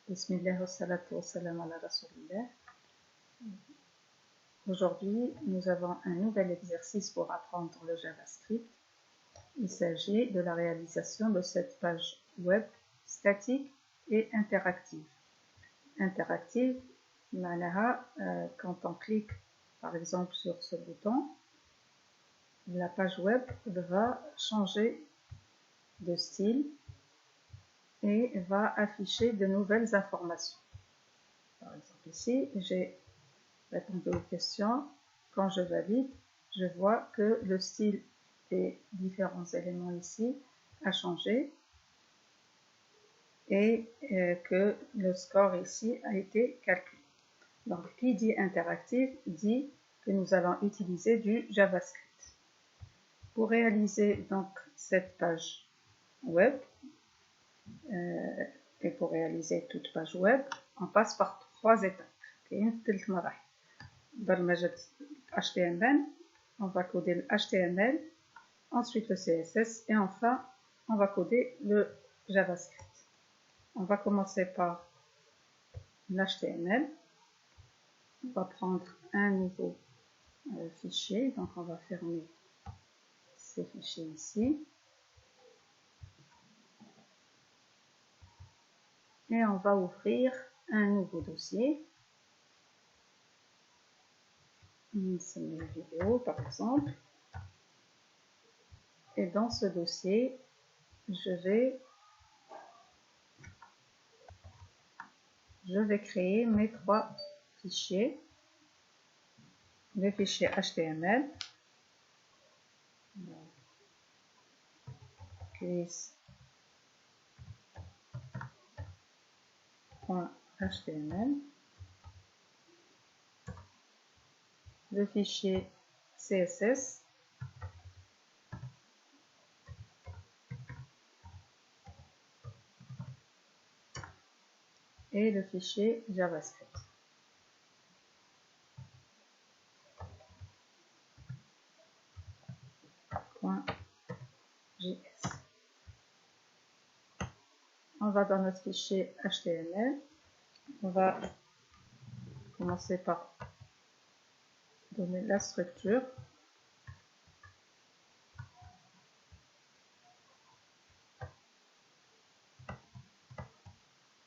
Bismillah wa salatu wa salam ala rasulillah. Aujourd'hui, nous avons un nouvel exercice pour apprendre le JavaScript. Il s'agit de la réalisation de cette page web statique et interactive. Interactive, quand on clique par exemple sur ce bouton, la page web va changer de style et va afficher de nouvelles informations. Par exemple ici, j'ai répondu aux questions. Quand je valide, je vois que le style des différents éléments ici a changé et que le score ici a été calculé. Donc, qui dit interactif dit que nous allons utiliser du JavaScript. Pour réaliser donc cette page web, et pour réaliser toute page web, on passe par 3 étapes. HTML, on va coder le HTML, ensuite le CSS et enfin on va coder le JavaScript. On va commencer par l'HTML. On va prendre un nouveau fichier, donc on va fermer ces fichiers ici. Et on va ouvrir un nouveau dossier. C'est une vidéo par exemple. Et dans ce dossier, je vais créer mes 3 fichiers. Le fichier HTML, html, le fichier CSS, et le fichier JavaScript. .js. On va dans notre fichier HTML. On va commencer par donner la structure.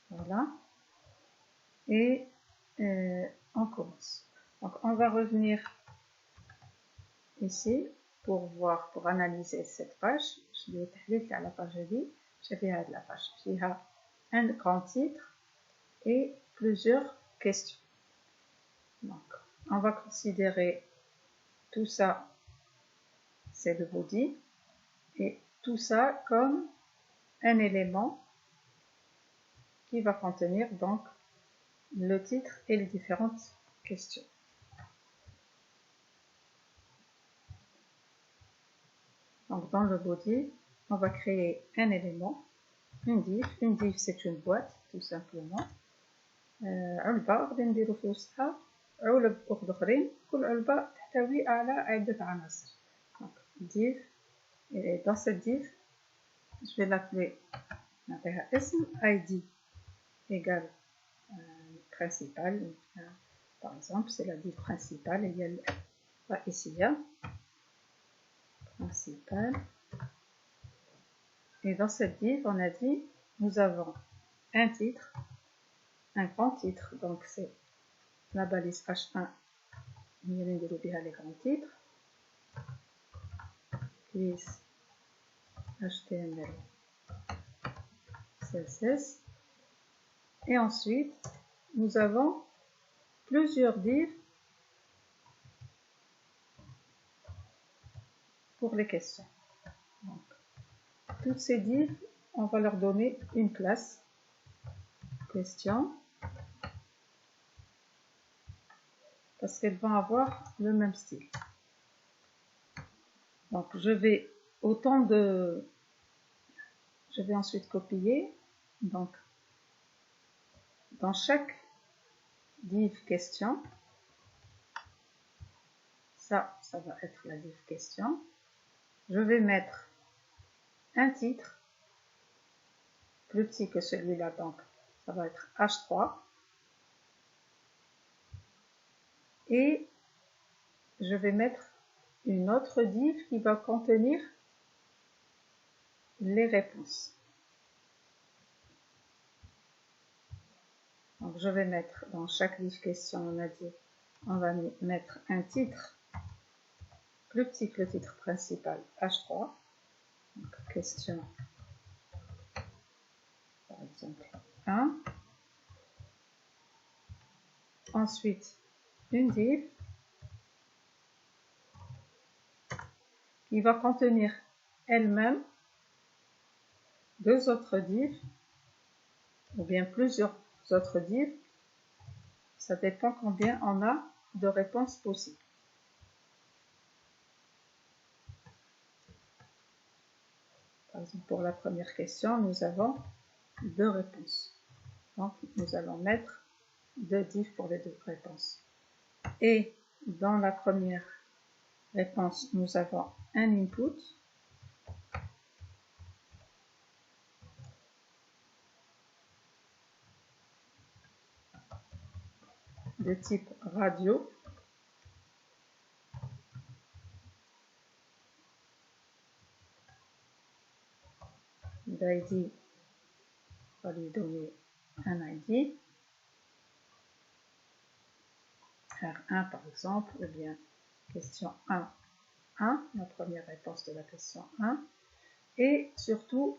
Voilà. Et on commence. Donc on va revenir ici pour voir, pour analyser cette page. Je vais تحليل على la page هذه. J'ai هذه la page فيها un grand titre et plusieurs questions. Donc on va considérer tout ça, c'est le body, et tout ça comme un élément qui va contenir donc le titre et les différentes questions. Donc dans le body, on va créer un élément, une div. Une div c'est une boîte tout simplement. علبة غادي نديرو في وسطها علب أخرين، كل علبة تحتوي على عدة عناصر. Donc div, et dans cette div, je vais l'appeler نعطيها اسم ID égale principal. Par exemple, c'est la div principale, il y a la SIA principale. Et dans cette div, on a dit, nous avons un titre, un grand titre, donc c'est la balise H1, les grands titres, quiz HTML, CSS, et ensuite nous avons plusieurs divs pour les questions. Donc, toutes ces divs, on va leur donner une classe question parce qu'elles vont avoir le même style. Donc je vais ensuite copier. Donc dans chaque div question, ça va être la div question. Je vais mettre un titre plus petit que celui-là, donc ça va être H3. Et je vais mettre une autre div qui va contenir les réponses. Donc je vais mettre dans chaque div question, on a dit, on va mettre un titre plus petit que le titre principal, H3. Donc, question, par exemple, 1. Ensuite, une div qui va contenir elle-même deux autres divs, ou bien plusieurs autres divs. Ça dépend combien on a de réponses possibles. Par exemple, pour la première question, nous avons deux réponses. Donc, nous allons mettre deux divs pour les deux réponses. Et dans la première réponse, nous avons un input de type radio. L'ID, on va lui donner un ID. R1 par exemple, ou bien question 1, 1, la première réponse de la question 1. Et surtout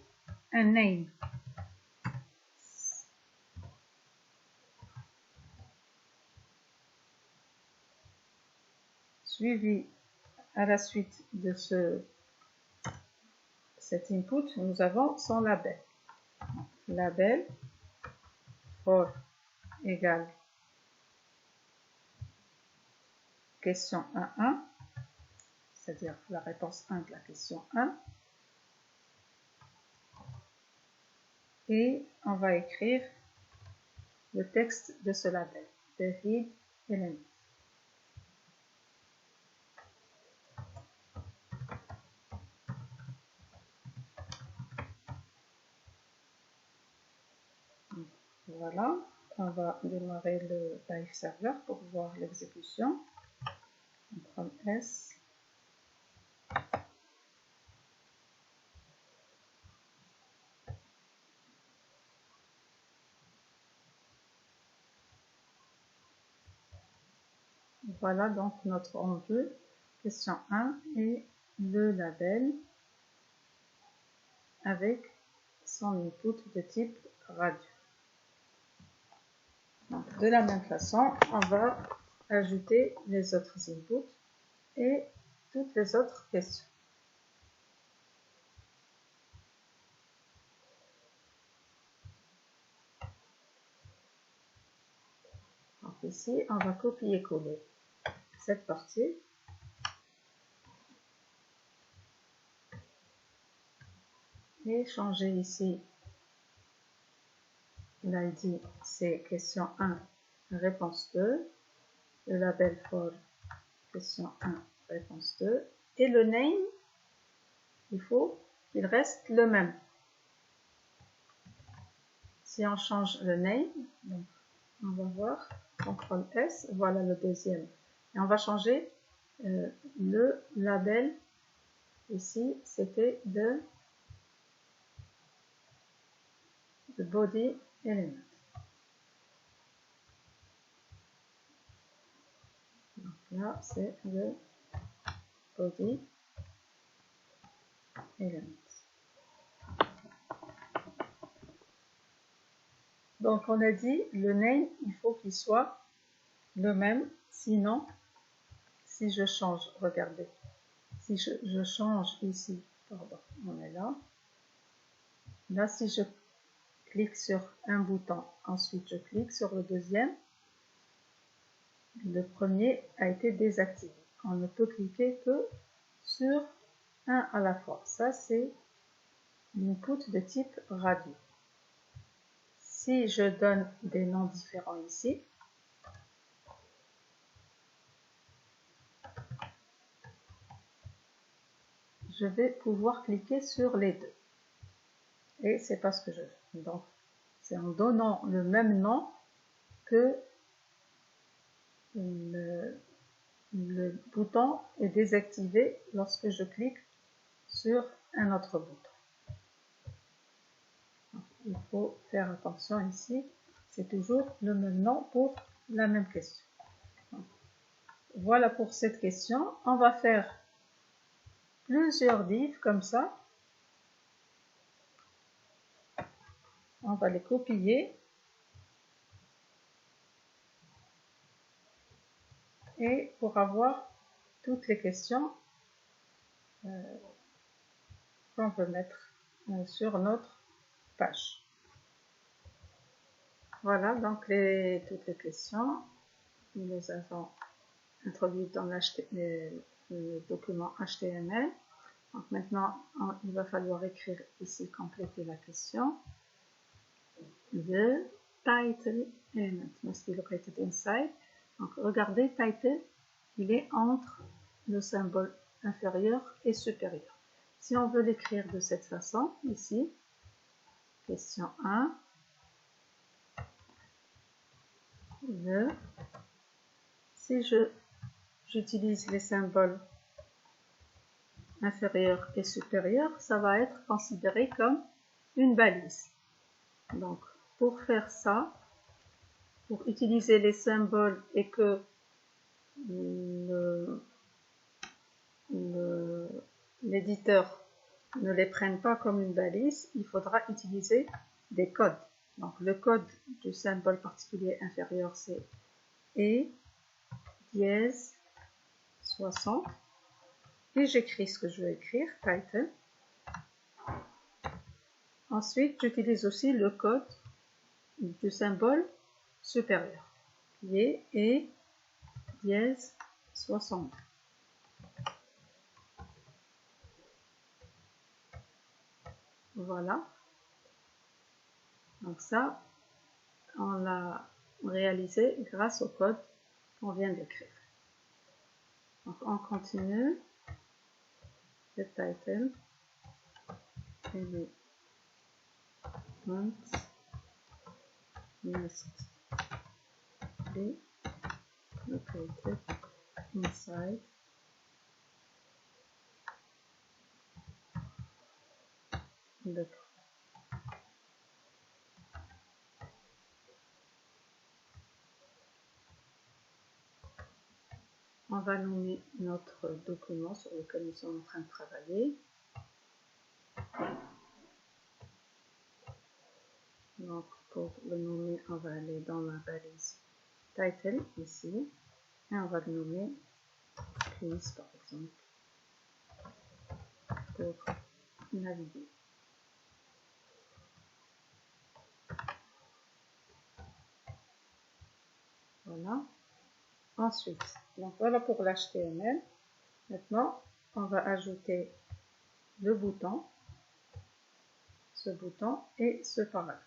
un name. Suivi à la suite de cet input, nous avons son label. Label for égale question 1.1, c'est-à-dire la réponse 1 de la question 1. Et on va écrire le texte de ce label, the head element. Voilà, on va démarrer le live server pour voir l'exécution. CTRL S. Voilà donc notre enjeu, question 1 et le label avec son input de type radio. Donc, de la même façon, on va ajouter les autres inputs et toutes les autres questions. Donc ici, on va copier-coller cette partie. Et changer ici l'ID, c'est question 1, réponse 2. Le label for question 1, réponse 2. Et le name, il faut qu'il reste le même. Si on change le name, donc on va voir, CTRL S, voilà le deuxième. Et on va changer le label. Ici, c'était de body element. Donc là, c'est le body element. Donc on a dit, le name, il faut qu'il soit le même, sinon, si je change, regardez, si je change ici, pardon, on est là, là si je clique sur un bouton, ensuite je clique sur le deuxième, le premier a été désactivé. On ne peut cliquer que sur un à la fois. Ça c'est l'input de type radio. Si je donne des noms différents ici, je vais pouvoir cliquer sur les deux. Et c'est pas ce que je veux. Donc, C'est en donnant le même nom que le bouton est désactivé lorsque je clique sur un autre bouton. Il faut faire attention ici, c'est toujours le même nom pour la même question. Voilà pour cette question. On va faire plusieurs divs comme ça. On va les copier. Et pour avoir toutes les questions qu'on veut mettre sur notre page. Voilà donc toutes les questions. Nous les avons introduites dans le document HTML. Donc maintenant, il va falloir écrire ici, compléter la question. The title element must be located inside. Donc regardez, title, il est entre le symbole inférieur et supérieur. Si on veut l'écrire de cette façon, ici, question 1, si j'utilise les symboles inférieur et supérieur, ça va être considéré comme une balise. Donc, pour faire ça, pour utiliser les symboles et que l'éditeur ne les prenne pas comme une balise, il faudra utiliser des codes. Donc, le code du symbole particulier inférieur, c'est E dièse 60. Et j'écris ce que je veux écrire, title. Ensuite, j'utilise aussi le code du symbole supérieur, qui est E dièse 60. Voilà. Donc ça, on l'a réalisé grâce au code qu'on vient d'écrire. Donc on continue. Le title. Element must be located inside the code. On va nommer notre document sur lequel nous sommes en train de travailler. Donc pour le nommer, on va aller dans la balise title ici et on va le nommer please par exemple pour naviguer. Voilà. Ensuite, donc voilà pour l'HTML. Maintenant, on va ajouter le bouton, ce bouton et ce paragraphe.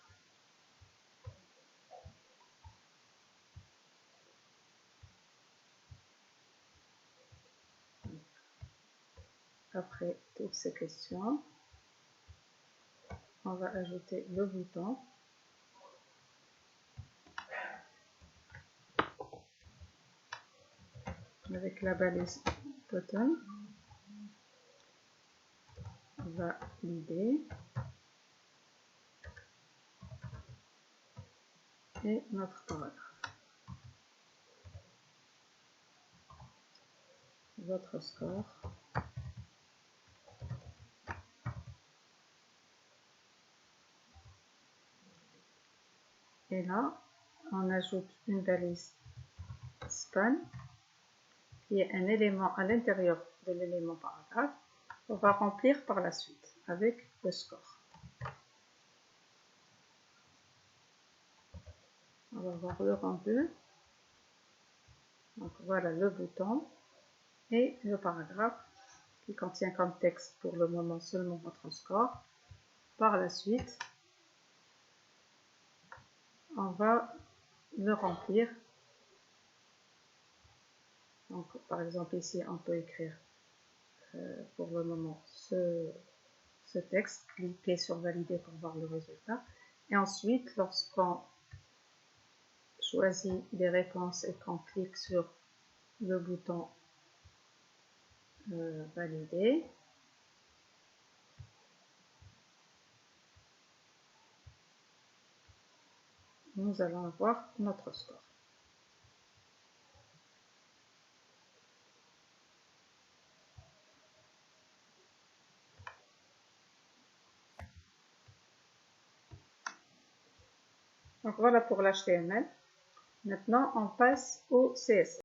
Après toutes ces questions, on va ajouter le bouton. Avec la balise button, valider et notre paragraphe. Votre score. Et là, on ajoute une balise span qui est un élément à l'intérieur de l'élément paragraphe. On va remplir par la suite avec le score. On va voir le rendu. Donc voilà le bouton et le paragraphe qui contient comme texte pour le moment seulement votre score. Par la suite, on va le remplir. Donc par exemple ici on peut écrire pour le moment ce texte, cliquez sur valider pour voir le résultat. Et ensuite, lorsqu'on choisit les réponses et qu'on clique sur le bouton valider, nous allons avoir notre score. Donc voilà pour l'HTML. Maintenant, on passe au CSS.